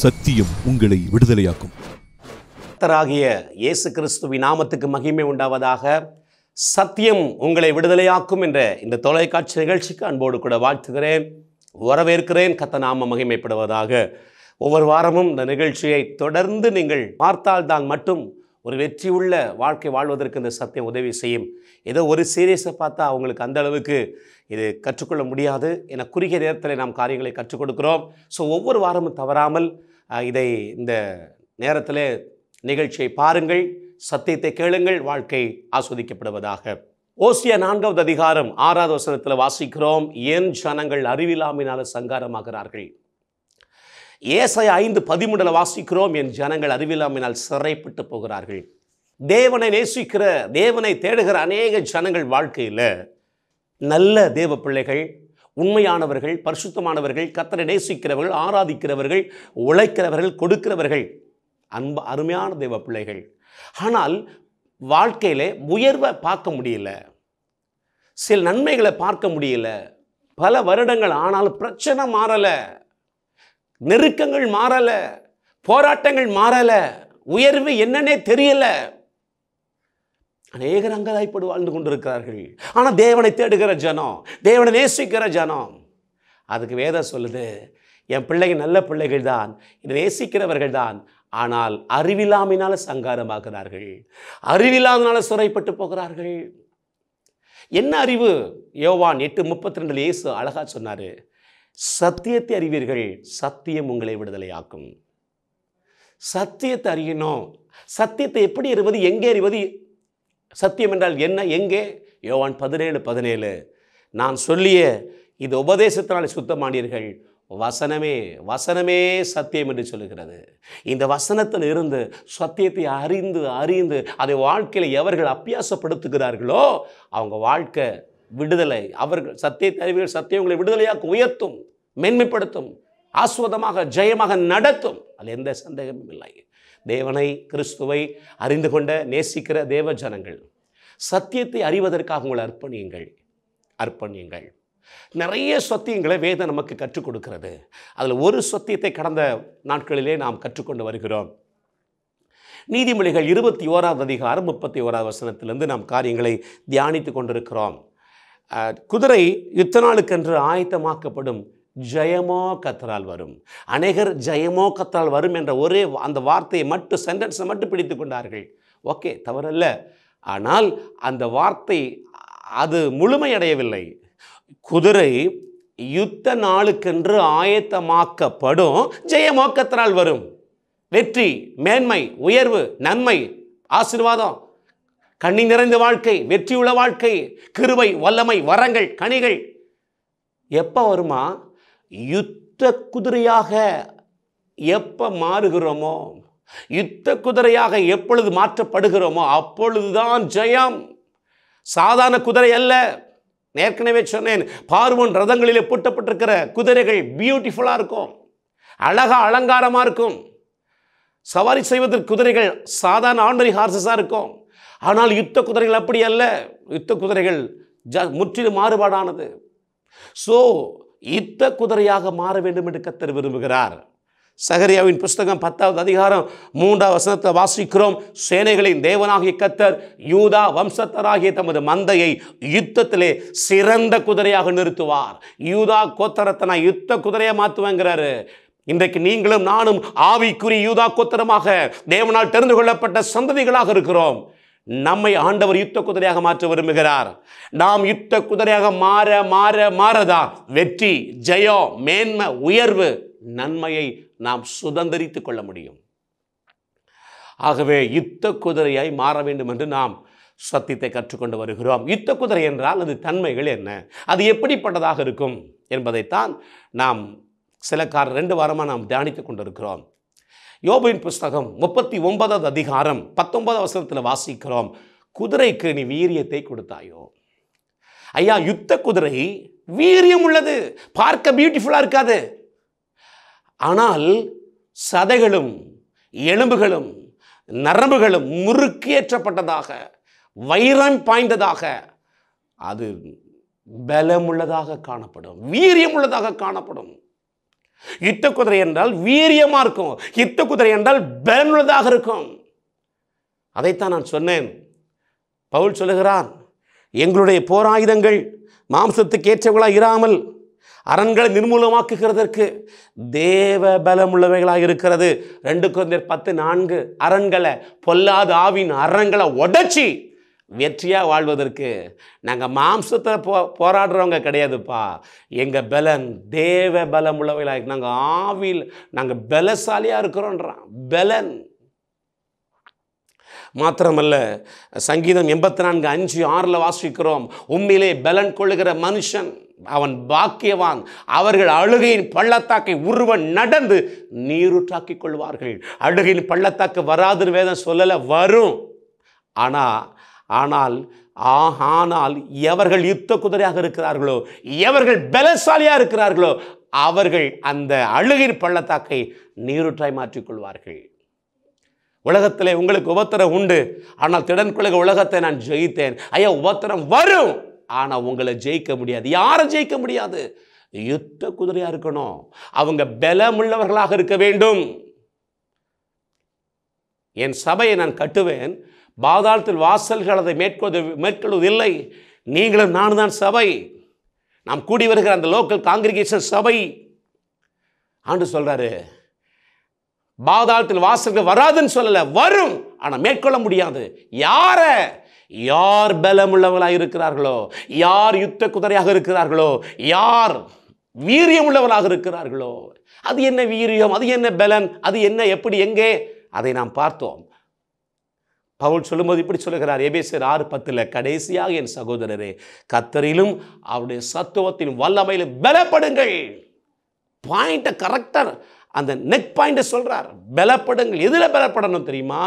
சத்தியம் உங்களை விடுதலையாக்கும். கர்த்தராகிய இயேசு கிறிஸ்துவின் நாமத்துக்கு மகிமை உண்டாவதாக. சத்தியம் உங்களை விடுதலையாக்கும் என்ற இந்த தொலைக்காட்சி நிகழ்ச்சிக்கு அன்போடு கூட வாழ்த்துகிறேன், வரவேற்கிறேன். கர்த்தர் நாமம் மகிமைப்படுவதாக. ஒவ்வொரு வாரமும் இந்த நிகழ்ச்சியை தொடர்ந்து நீங்கள் பார்த்தால்தான் மட்டும் ஒரு வெற்றி உள்ள வாழ்க்கை வாழ்வதற்கு இந்த சத்தியம் உதவி செய்யும். ஏதோ ஒரு சீரியஸை பார்த்தா அவங்களுக்கு அந்த அளவுக்கு இது கற்றுக்கொள்ள முடியாது. என குறுகிய நேரத்தில் நாம் காரியங்களை கற்றுக் கொடுக்கிறோம். ஸோ ஒவ்வொரு வாரமும் தவறாமல் இதை இந்த நேரத்தில் நிகழ்ச்சியை பாருங்கள், சத்தியத்தை கேளுங்கள், வாழ்க்கை ஆஸ்வதிக்கப்படுவதாக. ஓசியா 4வது அதிகாரம் 6வது வசனத்தில் வாசிக்கிறோம், என் ஜனங்கள் அறிவில்லாமையினால சங்காரமாகிறார்கள். ஏசாயா 5:13 வாசிக்கிறோம், என் ஜனங்கள் அறிவில்லாமையினால் சிறைப்பட்டு போகிறார்கள். தேவனை நேசிக்கிற, தேவனை தேடுகிற அநேக ஜனங்கள் வாழ்க்கையில் நல்ல தேவ பிள்ளைகள், உண்மையானவர்கள், பரிசுத்தமானவர்கள், கர்த்தரை நேசிக்கிறவர்கள், ஆராதிக்கிறவர்கள், உழைக்கிறவர்கள், கொடுக்கிறவர்கள், அருமையான தேவ பிள்ளைகள். ஆனால் வாழ்க்கையில் உயர்வை பார்க்க முடியல, சில நன்மைகளை பார்க்க முடியல. பல வருடங்கள் ஆனாலும் பிரச்சனை மாறலை, நெருக்கங்கள் மாறல, போராட்டங்கள் மாறல, உயர்வு என்னன்னே தெரியல. அநேகர் அங்கதாய்ப்படு வாழ்ந்து கொண்டிருக்கிறார்கள். ஆனால் தேவனை தேடுகிற ஜனம், தேவனை நேசிக்கிற ஜனம், அதுக்கு வேதம் சொல்லுது, என் பிள்ளைகள் நல்ல பிள்ளைகள் தான், இதை நேசிக்கிறவர்கள் தான், ஆனால் அறிவில்லாமையினால சங்காரமாகிறார்கள், அறிவில்லாதனால சிறைப்பட்டு போகிறார்கள். என்ன அறிவு? யோவான் 8:32 இயேசு அழகா சொன்னாரு, சத்தியத்தை அறிவீர்கள், சத்தியம் உங்களை விடுதலையாக்கும். சத்தியத்தை அறியணும். சத்தியத்தை எப்படி அறிவது, எங்கே அறிவது? சத்தியம் என்றால் என்ன, எங்கே? யோவான் 17:17, நான் சொல்லிய இது உபதேசத்தினாலே சுத்தமானீர்கள், வசனமே வசனமே சத்தியம் என்று சொல்லுகிறது. இந்த வசனத்தில் இருந்து சத்தியத்தை அறிந்து அறிந்து அதை வாழ்க்கையில் எவர்கள் அபியாசப்படுத்துகிறார்களோ அவங்க வாழ்க்கை விடுதலை. அவர்கள் சத்தியத்தை அறிவீர்கள், சத்தியம் உங்களை விடுதலையாக்க உயர்த்தும், மேன்மைப்படுத்தும், ஆஸ்வதமாக ஜெயமாக நடத்தும். அதில் எந்த சந்தேகமும் இல்லை. தேவனை, கிறிஸ்துவை அறிந்து கொண்ட நேசிக்கிற தேவ ஜனங்கள், சத்தியத்தை அறிவதற்காக உங்களை அர்ப்பணியுங்கள். நிறைய சத்தியங்களை வேதம் நமக்கு கற்றுக் கொடுக்கிறது. அதில் ஒரு சத்தியத்தை கடந்த நாட்களிலே நாம் கற்றுக்கொண்டு வருகிறோம். நீதிமொழிகள் 21வது அதிகாரம் 31வது வசனத்திலிருந்து நாம் காரியங்களை தியானித்து கொண்டிருக்கிறோம். குதிரை யுத்த நாளுக்கென்று ஆயத்தமாக்கப்படும், ஜெயமோ கர்த்தரால் வரும். அநேகர் ஜெயமோ கர்த்தரால் வரும் என்ற ஒரே அந்த வார்த்தையை மட்டும், சென்டென்ஸை மட்டும் பிடித்து கொண்டார்கள். ஓகே, தவறல்ல. ஆனால் அந்த வார்த்தை அது முழுமையடையவில்லை. குதிரை யுத்த நாளுக்கென்று ஆயத்தமாக்கப்படும், ஜெயமோ கர்த்தரால் வரும். வெற்றி, மேன்மை, உயர்வு, நன்மை, ஆசீர்வாதம், கண்ணி நிறைந்த வாழ்க்கை, வெற்றியுள்ள வாழ்க்கை, கிருபை, வல்லமை, வரங்கள், கனிகள் எப்போ வருமா? யுத்த குதிரையாக எப்போ மாறுகிறோமோ, யுத்த குதிரையாக எப்பொழுது மாற்றப்படுகிறோமோ அப்பொழுதுதான் ஜெயம். சாதாரண குதிரை அல்ல. ஏற்கனவே சொன்னேன், பார்வோன் ரதங்களிலே பூட்டப்பட்டிருக்கிற குதிரைகள் பியூட்டிஃபுல்லாக இருக்கும், அழகா அலங்காரமாக இருக்கும். சவாரி செய்வதற்கு குதிரைகள் சாதாரண ஆர்டினரி ஹார்சஸாக இருக்கும். ஆனால் யுத்த குதிரைகள் அப்படி அல்ல. யுத்த குதிரைகள் முற்றிலும் மாறுபாடானது. ஸோ யுத்த குதிரையாக மாற வேண்டும் என்று கர்த்தர் விரும்புகிறார். சகரியாவின் புஸ்தகம் 10வது அதிகாரம் 3வது வசனத்தை வாசிக்கிறோம், சேனைகளின் தேவனாகிய கர்த்தர் யூதா வம்சத்தராகிய தமது மந்தையை யுத்தத்திலே சிறந்த குதிரையாக நிறுத்துவார். யூதா கோத்திரத்தை நான் யுத்த குதிரையை மாற்றுவேங்கிறாரு. இன்றைக்கு நீங்களும் நானும் ஆவிக்குரிய யூதா கோத்திரமாக தேவனால் தெரிந்து கொள்ளப்பட்ட சந்ததிகளாக இருக்கிறோம். நம்மை ஆண்டவர் யுத்த குதிரையாக மாற்ற விரும்புகிறார். நாம் யுத்த குதிரையாக மாற மாற மாறதான் வெற்றி, ஜெயம், மேன்மை, உயர்வு, நன்மையை நாம் சுதந்திரித்துக் கொள்ள முடியும். ஆகவே யுத்த குதிரையாய் மாற வேண்டும் என்று நாம் சத்தியத்தை கற்றுக்கொண்டு வருகிறோம். யுத்த குதிரை என்றால் அது தன்மைகள் என்ன, அது எப்படிப்பட்டதாக இருக்கும் என்பதைத்தான் நாம் சில 2 வாரமாக நாம் தியானித்துக் கொண்டிருக்கிறோம். யோபுவின் புஸ்தகம் 39வது அதிகாரம் 19வது வசனத்தில் வாசிக்கிறோம், குதிரைக்கு நீ வீரியத்தை கொடுத்தாயோ. ஐயா, யுத்த குதிரை வீரியம் உள்ளது, பார்க்க பியூட்டிஃபுல்லாக இருக்காது. ஆனால் சதைகளும் எலும்புகளும் நரம்புகளும் முறுக்கேற்றப்பட்டதாக, வைரம் பாய்ந்ததாக, அது பலமுள்ளதாக காணப்படும், வீரியம் உள்ளதாக காணப்படும். யுத்த குதிரை என்றால் வீரியமாக இருக்கும், யுத்த குதிரை என்றால் பலனுள்ளதாக இருக்கும். அதைத்தான் நான் சொன்னேன். பவுல் சொல்லுகிறான், எங்களுடைய போராயுதங்கள் மாம்சத்துக்கு ஏற்றவர்களாக இராமல் அரண்களை நிர்மூலமாக்குகிறதற்கு தேவ பலமுள்ளவைகளாக இருக்கிறது. 2 கொரிந்தியர் 10:4. அரண்களை, பொல்லாத ஆவின் அரண்களை உடைச்சி வெற்றியாக வாழ்வதற்கு நாங்கள் மாம்சத்தில் போராடுறவங்க கிடையாதுப்பா. எங்கள் பலன் தேவ பலம் உள்ளவைகளாக, நாங்கள் ஆவியில் நாங்கள் பலசாலியாக இருக்கிறோன்றான். பலன் மாத்திரமல்ல, சங்கீதம் 84:5-6 வாசிக்கிறோம், உண்மையிலே பலன் கொள்ளுகிற மனுஷன் அவன் பாக்கியவான், அவர்கள் அழுகையின் பள்ளத்தாக்கை உருவ நடந்து நீரூற்றாக்கிக் கொள்வார்கள். அழுகையின் பள்ளத்தாக்கு வராதுன்னு வேதம் சொல்லலை, வரும். ஆனால் எவர்கள் யுத்த குதிரையாக இருக்கிறார்களோ, எவர்கள் பலசாலியாக இருக்கிறார்களோ, அவர்கள் அந்த அழுகையின் பள்ளத்தாக்கை நீரூற்றாய் மாற்றிக்கொள்வார்கள். உலகத்திலே உங்களுக்கு உபத்திரம் உண்டு, ஆனால் திடன் கொள்ளுக, உலகத்தை நான் ஜெயித்தேன். ஐயா, உபத்திரம் வரும், ஆனால் உங்களை ஜெயிக்க முடியாது. யாரை ஜெயிக்க முடியாது? யுத்த குதிரையாக இருக்கணும். அவங்க பலமுள்ளவர்களாக இருக்க வேண்டும். என் சபையை நான் கட்டுவேன், பாதாளத்தில் வாசல்கள் அதை மேற்கொள்வதில்லை. நீங்களும் நானும் தான் சபை. நாம் கூடி வருகிற அந்த லோக்கல் காங்கிரிகேஷன் சபை. ஆண்டு சொல்றாரு, பாதாளத்தில் வாசல்கள் வராதுன்னு சொல்லல, வரும், ஆனால் மேற்கொள்ள முடியாது. யார் பலமுள்ளவர்களாக இருக்கிறார்களோ, யார் யுத்த குதிரையாக இருக்கிறார்களோ, யார் வீரியம் உள்ளவர்களாக இருக்கிறார்களோ. அது என்ன வீரியம், அது என்ன பலன், அது என்ன, எப்படி, எங்கே, அதை நாம் பார்த்தோம். பவுல் சொல்லும்போது இப்படி சொல்லுகிறார், எபேசியர் 6:10, கடைசியாக என் சகோதரரே, கர்த்தரிலும் அவருடைய சத்துவத்தின் வல்லமையிலும் பலப்படுங்கள். பாயிண்ட கரெக்டர், அந்த நெக் பாயிண்ட சொல்றார். பலப்படுங்கள். எதுல பலப்படணும் தெரியுமா?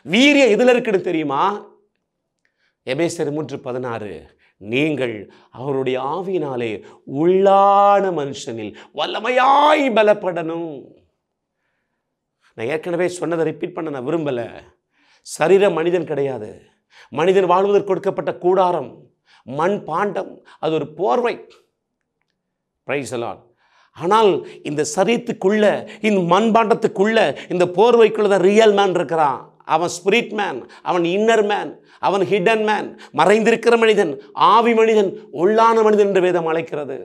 வீரியம் எதுல இருக்குன்னு தெரியுமா? எபேசியர் 3:16, நீங்கள் அவருடைய ஆவியினாலே உள்ளான மனுஷனில் வல்லமையாய் பலப்படணும். நான் ஏற்கனவே சொன்னதை ரிப்பீட் பண்ண நான் விரும்பல. சரீரம் மனிதன் கிடையாது. மனிதன் வாழ்வதற்கு கொடுக்கப்பட்ட கூடாரம், மண் பாண்டம், அது ஒரு போர்வை. Praise the Lord. ஆனால் இந்த சரீரத்துக்குள்ள, இந்த மண்பாண்டத்துக்குள்ள, இந்த போர்வைக்குள்ள தான் ரியல் மேன் இருக்கிறான். அவன் ஸ்பிரிட் மேன், அவன் இன்னர் மேன், அவன் ஹிடன் மேன், மறைந்திருக்கிற மனிதன், ஆவி மனிதன், உள்ளான மனிதன் என்று வேதம் அழைக்கிறது.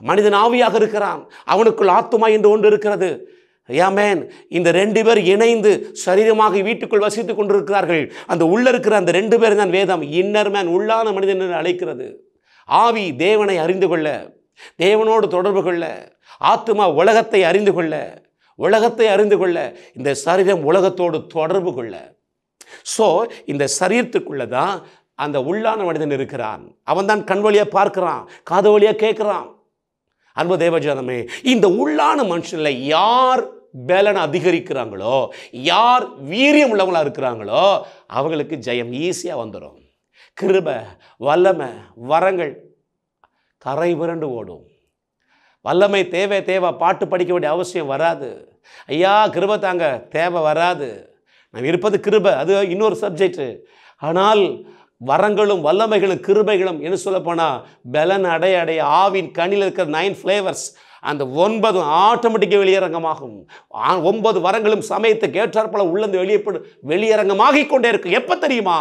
மனிதன் ஆவியாக இருக்கிறான், அவனுக்குள் ஆத்துமா என்று ஒன்று இருக்கிறது. ஆமென். இந்த 2 பேர் இணைந்து சரீரமாக வீட்டுக்குள் வசித்துக் கொண்டிருக்கிறார்கள். அந்த உள்ள இருக்கிற அந்த 2 பேர் தான் வேதம் இன்னர் மேன், உள்ளான மனிதன் என்று அழைக்கிறது. ஆவி தேவனை அறிந்து கொள்ள, தேவனோடு தொடர்பு கொள்ள, ஆத்துமா உலகத்தை அறிந்து கொள்ள, இந்த சரீரம் உலகத்தோடு தொடர்பு கொள்ள. ஸோ இந்த சரீரத்துக்குள்ள தான் அந்த உள்ளான மனிதன் இருக்கிறான். அவன் தான் கண் வழியாக பார்க்கிறான், காது வழியாக கேட்கிறான். அன்பு தேவஜனமே, இந்த உள்ளான மனுஷனில் யார் பலன் அதிகரிக்கிறாங்களோ, யார் வீரியம் உள்ளவங்களா இருக்கிறாங்களோ, அவங்களுக்கு ஜெயம் ஈஸியாக வந்துடும். கிருபை, வல்லமை, வரங்கள் கரை புரண்டு ஓடும். வல்லமை தேவை, பாட்டு படிக்க வேண்டிய அவசியம் வராது. ஐயா கிருபை தாங்க, தேவை வராது. நாம் இருப்பது கிருபை, அது இன்னொரு சப்ஜெக்ட். ஆனால் வரங்களும் வல்லமைகளும் கிருபைகளும் என்ன சொல்லப்போனால் பலன் அடைய ஆவின் கண்ணில் இருக்கிற 9 ஃப்ளேவர்ஸ், அந்த 9 ஆட்டோமேட்டிக்காக வெளியரங்கமாகும். 9 வரங்களும் சமயத்துக்கு ஏற்றாற்போல உள்ளந்து வெளியரங்கமாகிக் கொண்டே இருக்கும். எப்போ தெரியுமா?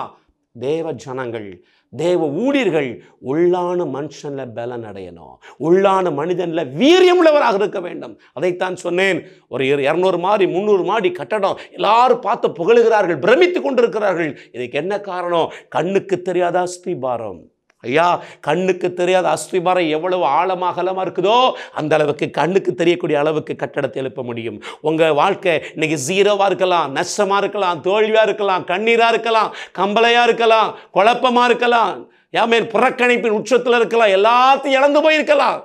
தேவ ஜனங்கள், தேவ ஊழியர்கள் உள்ளான மனுஷனில் பலன் அடையணும், உள்ளான மனிதனில் வீரியம் உள்ளவராக இருக்க வேண்டும். அதைத்தான் சொன்னேன். ஒரு 200 மாடி 300 மாடி கட்டடம் எல்லாரும் பார்த்து புகழுகிறார்கள், பிரமித்து கொண்டிருக்கிறார்கள். இதுக்கு என்ன காரணம்? கண்ணுக்கு தெரியாத அஸ்திபாரம். ஐயா, கண்ணுக்கு தெரியாத அஸ்திபாரம் எவ்வளவு ஆழமாக இருக்குதோ அந்த அளவுக்கு கண்ணுக்கு தெரியக்கூடிய அளவுக்கு கட்டடத்தை எழுப்ப முடியும். உங்கள் வாழ்க்கை இன்னைக்கு 0வா இருக்கலாம், நஷ்டமாக இருக்கலாம், தோல்வியாக இருக்கலாம், கண்ணீராக இருக்கலாம், கம்பளையாக இருக்கலாம், குழப்பமாக இருக்கலாம், யாமேன் புறக்கணிப்பின் உச்சத்தில் இருக்கலாம், எல்லாத்தையும் இழந்து போயிருக்கலாம்,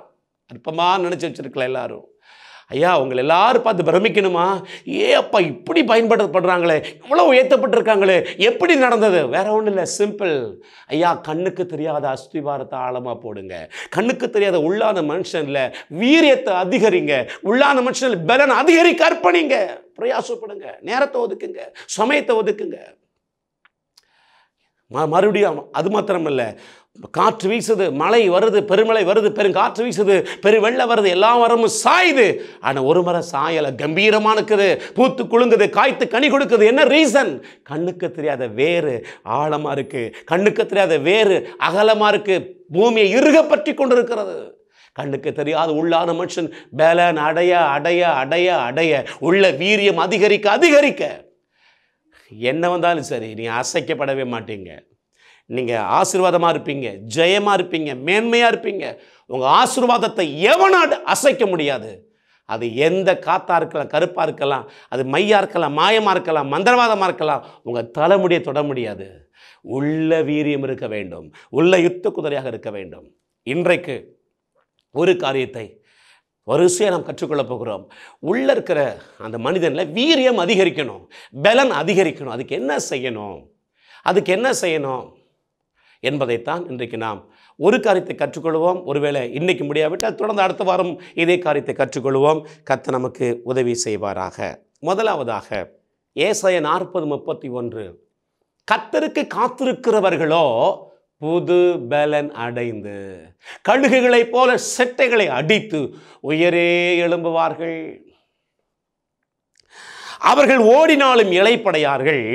அற்பமாக நினச்சி வச்சிருக்கலாம் எல்லாரும். ஐயா, உங்களை எல்லாரும் பார்த்து பிரமிக்கணுமா? அப்பா இப்படி பயன்படுத்தப்படுறாங்களே, இவ்வளோ உயர்த்தப்பட்டிருக்காங்களே, எப்படி நடந்தது? வேற ஒன்றும் இல்லை, சிம்பிள். ஐயா, கண்ணுக்கு தெரியாத அஸ்திவாரத்தை ஆழமாக போடுங்க. கண்ணுக்கு தெரியாத உள்ளான மனுஷனில் வீரியத்தை அதிகரிங்க. உள்ளான மனுஷனில் பலன் அதிகரிக்க அர்ப்பணிங்க, பிரயாசப்படுங்க, நேரத்தை ஒதுக்குங்க, சமயத்தை ஒதுக்குங்க. மறுபடியும் அது மாத்திரமல்ல, காற்று வீசுது, மழை வருது, பெருமழை வருது, பெருங்காற்று வீசுது, பெருவெள்ளம் வருது, எல்லா மரமும் சாயுது. ஆனால் ஒரு மரம் சாயலை, கம்பீரமாக இருக்குது, பூத்து குலுங்குது, காய்த்து கனி கொடுக்குது. என்ன ரீசன்? கண்ணுக்கு தெரியாத வேறு ஆழமாக இருக்குது, கண்ணுக்கு தெரியாத வேறு அகலமாக இருக்குது, பூமியை இறுக பற்றி கொண்டிருக்கிறது. கண்ணுக்கு தெரியாத உள்ளான மனுஷன் பலன் அடைய அடைய அடைய அடைய உள்ள வீரியம் அதிகரிக்க அதிகரிக்க என்ன வந்தாலும் சரி நீ அசைக்கப்படவே மாட்டீங்க. நீங்கள் ஆசீர்வாதமாக இருப்பீங்க, ஜெயமாக இருப்பீங்க, மேன்மையாக இருப்பீங்க. உங்கள் ஆசீர்வாதத்தை எவனாடு அசைக்க முடியாது. அது எந்த காத்தா இருக்கலாம், கருப்பாக இருக்கலாம், அது மையாக இருக்கலாம், மாயமாக இருக்கலாம், மந்திரவாதமாக இருக்கலாம், உங்கள் தலைமுடியை தொட முடியாது. உள்ள வீரியம் இருக்க வேண்டும், உள்ள யுத்த குதிரையாக இருக்க வேண்டும். இன்றைக்கு ஒரு காரியத்தை வரிசையாக நாம் கற்றுக்கொள்ளப் போகிறோம். உள்ளே இருக்கிற அந்த மனிதனில் வீரியம் அதிகரிக்கணும், பலன் அதிகரிக்கணும். அதுக்கு என்ன செய்யணும், அதுக்கு என்ன செய்யணும் என்பதைத்தான் இன்றைக்கு நாம் ஒரு காரியத்தை கற்றுக்கொள்வோம். ஒருவேளை இன்றைக்கு முடியாவிட்டால் தொடர்ந்து அடுத்த வாரம் இதே காரியத்தை கற்றுக்கொள்வோம். கர்த்தர் நமக்கு உதவி செய்வாராக. முதலாவதாக ஏசாயா 40:31, கர்த்தருக்கு காத்திருக்கிறவர்களோ புது பலன் அடைந்து கழுகுகளைப் போல செட்டைகளை அடித்து உயரே எழும்புவார்கள். அவர்கள் ஓடினாலும் இளைப்படையார்கள்,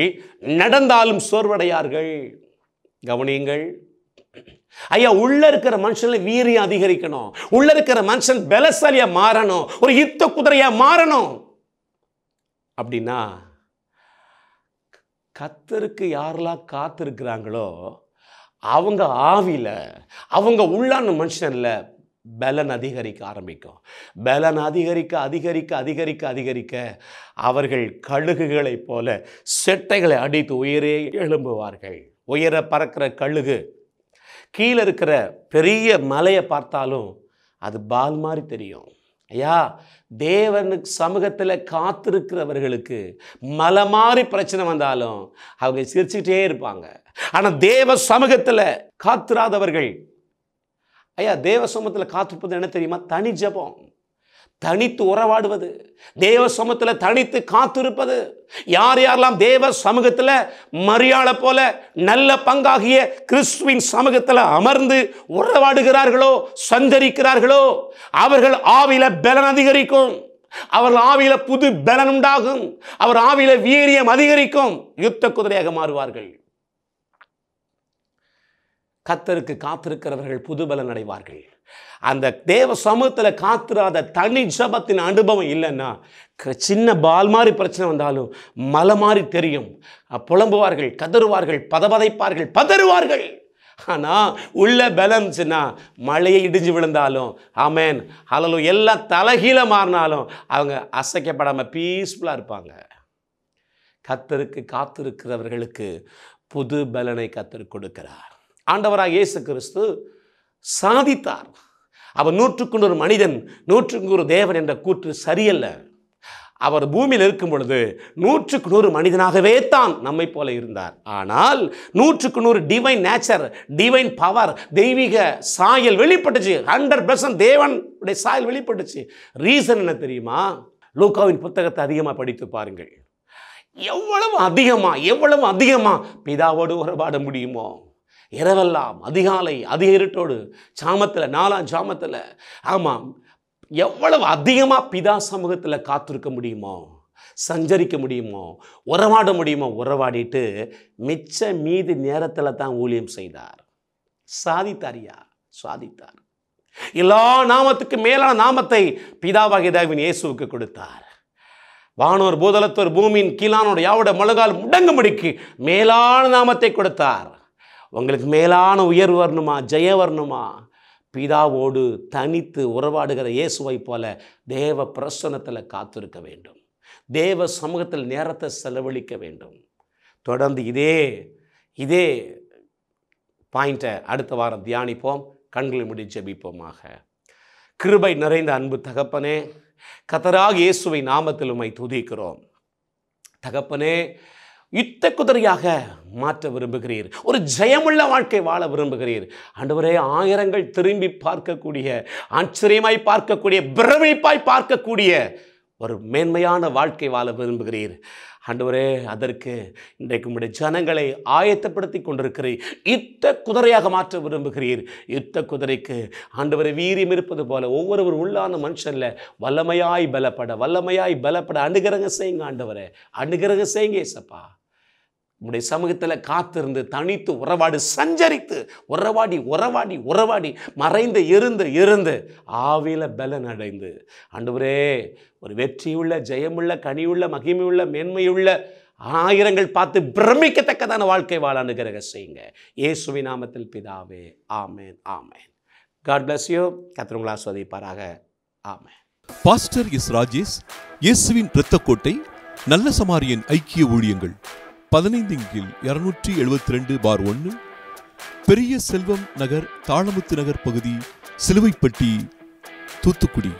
நடந்தாலும் சோர்வடையார்கள். கவனியுங்கள் ஐயா, உள்ள இருக்கிற மனுஷன்ல வீரியம் அதிகரிக்கணும், உள்ள இருக்கிற மனுஷன் பலசாலியா மாறணும், ஒரு யுத்த குதிரையா மாறணும். அப்படின்னா கர்த்தருக்கு யாரெல்லாம் காத்திருக்கிறாங்களோ அவங்க ஆவியில, அவங்க உள்ளான மனுஷன்ல பலன் அதிகரிக்க ஆரம்பிக்கும். பலன் அதிகரிக்க அதிகரிக்க அதிகரிக்க அதிகரிக்க அவர்கள் கழுகுகளைப் போல செட்டைகளை அடித்து உயரே எழும்புவார்கள். உயர பறக்கிற கழுகு கீழே இருக்கிற பெரிய மலையை பார்த்தாலும் அது பால் மாதிரி தெரியும். ஐயா, தேவனுக்கு சமூகத்தில் காத்திருக்கிறவர்களுக்கு மலை மாதிரி பிரச்சனை வந்தாலும் அவங்க சிரிச்சுக்கிட்டே இருப்பாங்க. ஆனால் தேவ சமூகத்தில் காத்திராதவர்கள், ஐயா, தேவ சமூகத்தில் காத்திருப்பது என்ன தெரியுமா? தனி ஜெபம், தனித்து உறவாடுவது, தேவ சமூகத்தில் தனித்து காத்திருப்பது. யார் யாரெல்லாம் தேவ சமூகத்தில் மரியாதை போல நல்ல பங்காகிய கிறிஸ்துவின் சமூகத்தில் அமர்ந்து உறவாடுகிறார்களோ, சஞ்சரிக்கிறார்களோ, அவர்கள் ஆவியில பலன் அதிகரிக்கும், அவர்கள் ஆவியில புது பலன் உண்டாகும், அவர் ஆவியில வீரியம் அதிகரிக்கும், யுத்த குதிரையாக மாறுவார்கள். கர்த்தருக்கு காத்திருக்கிறவர்கள் புது பலன் அடைவார்கள். அந்த தேவ சமூகத்தில் காத்திராத தனி ஜபத்தின் அனுபவம் இல்லைன்னா சின்ன பால் மாதிரி பிரச்சனை வந்தாலும் மலை மாதிரி தெரியும். புலம்புவார்கள், கதறுவார்கள், பதபதைப்பார்கள், பதறுவார்கள். ஆனால் உள்ள பலன்ஸ்னா மழையை இடிஞ்சு விழுந்தாலும் ஆமேன் ஹல்லேலூயா எல்லாம் தலைகீழ மாறினாலும் அவங்க அசைக்கப்படாமல் பீஸ்ஃபுல்லாக இருப்பாங்க. கர்த்தருக்கு காத்திருக்கிறவர்களுக்கு புது பலனை கர்த்தர் கொடுக்கிறார். ஆண்டவராக இயேசு கிறிஸ்து சாதித்தார். அவர் 100 மனிதன் 100 தேவன் என்ற கூற்று சரியல்ல. அவர் பூமியில் இருக்கும் பொழுது 100 மனிதனாகவே தான் நம்மை போல இருந்தார். ஆனால் 100 டிவைன் நேச்சர், டிவைன் பவர், தெய்வீக சாயல் வெளிப்பட்டுச்சு. 100% தேவனுடைய சாயல் வெளிப்பட்டுச்சு. ரீசன் என்ன தெரியுமா? லூக்காவின் புத்தகத்தை அதிகமாக படித்து பாருங்கள். எவ்வளவு அதிகமாக பிதாவோடு உறவாட முடியுமோ, இரவெல்லாம் அதிகாலை அதிக இருட்டோடு சாமத்தில் 4ஆம் சாமத்தில், ஆமாம், எவ்வளவு அதிகமாக பிதா சமூகத்தில் காத்திருக்க முடியுமோ, சஞ்சரிக்க முடியுமோ, உறவாட முடியுமோ, உறவாடிட்டு மிச்ச மீதி நேரத்தில் தான் ஊழியம் செய்தார். சாதித்தாரியா? சாதித்தார். எல்லா நாமத்துக்கு மேலான நாமத்தை பிதாவாகிய தேவன் இயேசுவுக்கு கொடுத்தார். வானோர் பூதலத்தோர் பூமியின் கீழானோர் யாவோட முழங்கால் முடங்கும்படிக்கு மேலான நாமத்தை கொடுத்தார். உங்களுக்கு மேலான உயர்வு வரணுமா, ஜெயம் வரணுமா, பிதாவோடு தனித்து உறவாடுகிற இயேசுவை போல தேவ பிரசன்னத்தில் காத்திருக்க வேண்டும், தேவ சமூகத்தில் நேரத்தை செலவழிக்க வேண்டும். தொடர்ந்து இதே பாயிண்ட்டை அடுத்த வாரம் தியானிப்போம். கண்களை மூடி ஜெபிப்போமாக. கிருபை நிறைந்த அன்பு தகப்பனே, கர்த்தராகிய இயேசுவை நாமத்தில் உம்மை துதிக்கிறோம். தகப்பனே, யுத்த குதிரையாக மாற்ற விரும்புகிறீர், ஒரு ஜெயமுள்ள வாழ்க்கை வாழ விரும்புகிறீர். ஆண்டவரே, ஆயிரங்கள் திரும்பி பார்க்கக்கூடிய, ஆச்சரியமாய் பார்க்கக்கூடிய, பிரமிப்பாய் பார்க்கக்கூடிய ஒரு மேன்மையான வாழ்க்கை வாழ விரும்புகிறீர். ஆண்டவரே, அதற்கு இன்றைக்கு உம்முடைய ஜனங்களை ஆயத்தப்படுத்தி கொண்டிருக்கிறீர். யுத்த குதிரையாக மாற்ற விரும்புகிறீர். யுத்த குதிரைக்கு ஆண்டவரை வீரியம் இருப்பது போல ஒவ்வொருவர் உள்ளான மனுஷன்ல வல்லமையாய் பலப்பட அனுகிரகம் செய்யுங்க ஆண்டவரே, அனுகிரகம் செய்யுங்க ஏசப்பா. உம்முடைய சமூகத்தில் காத்திருந்து தனித்து உறவாடி சஞ்சரித்து உறவாடி மறைந்து இருந்து ஆவில பலன் அடைந்து ஆண்டவரே, ஒரு வெற்றியுள்ள ஜெயமுள்ள கனியுள்ள மகிமையுள்ள மேன்மையுள்ள ஆயிரங்கள் பார்த்து பிரமிக்கத்தக்கதான வாழ்க்கை வாழ அனுகிரகம் செய்யுங்க இயேசுவின் நாமத்தில் பிதாவே. Amen, amen. God bless you. கர்த்தர் உங்களை ஆசீர்வதிப்பாராக. ஆமென். Pastor S. ராஜேஷ், இயேசுவின் இரத்தக்கோட்டை, நல்ல சமாரியன் ஐக்கிய ஊழியங்கள், 15/272/1, பெரிய செல்வம் நகர், தாளமுத்து நகர் பகுதி, சிலுவைப்பட்டி, தூத்துக்குடி.